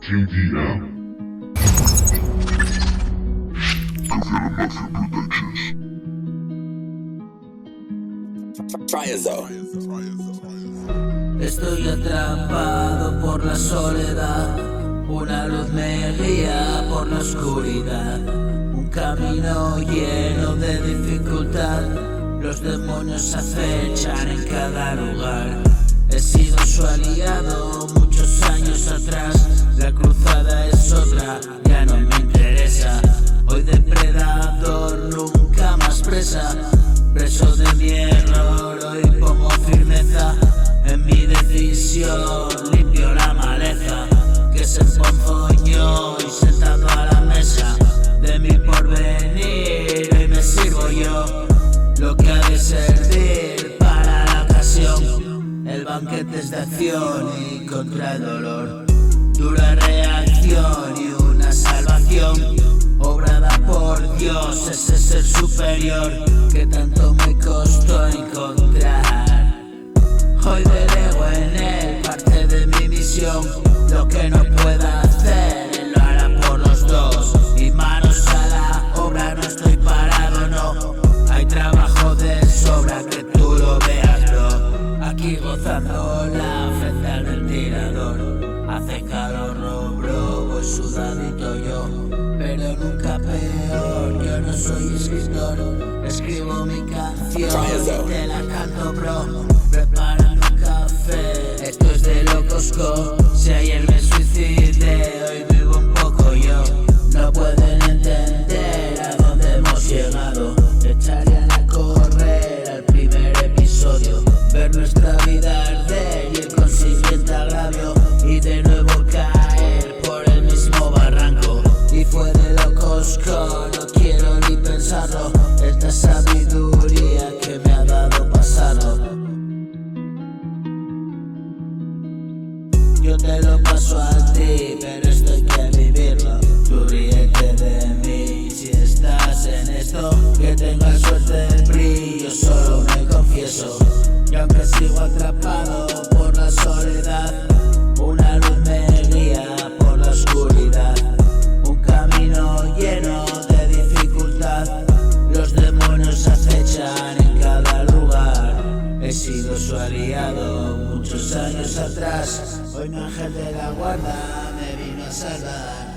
Team DM. Confirm Productions. Estoy atrapado por la soledad, una luz me guía por la oscuridad, un camino lleno de dificultad, los demonios acechan en cada lugar. He sido su aliado muchos años atrás, la cruzada es otra, ya no me interesa. Hoy depredador, nunca más presa, preso de mi error, hoy pongo firmeza en mi decisión, limpio la maleza que se emponzoñó y sentado a la mesa de mi porvenir, hoy me sirvo yo lo que ha de servir para la ocasión. El banquete es de acción y contra el dolor, dura reacción y una salvación, obrada por Dios, ese ser superior que tanto me costó encontrar. Hoy delego en él parte de mi misión, lo que no pueda hacer él lo hará por los dos, y manos a la obra, no estoy parado, no, hay trabajo de sobra, que tú lo veas, bro. Aquí gozando la frente al ventilador, hace calor, bro, voy sudadito yo, pero nunca peor. Yo no soy escritor, escribo mi canción y te la canto, bro. Preparando un café, esto es de locos, si ayer me suicidé, hoy vivo un poco yo. No pueden entender a dónde hemos llegado, echarían a correr al primer episodio, ver nuestra vida arder y el consiguiente agravio, y de nuevo caer por el mismo barranco. Y fue de locos, no quiero ni pensarlo, esta sabiduría que me ha dado pasado. Yo te lo paso a ti, pero esto hay que vivirlo. Tú ríete de mí si estás en esto, que tengas suerte el brillo, solo me confieso. Y aunque sigo atrapado por la soledad, una luz me guía por la oscuridad, un camino lleno de dificultad, los demonios acechan en cada lugar. He sido su aliado muchos años atrás, hoy mi ángel de la guarda me vino a salvar.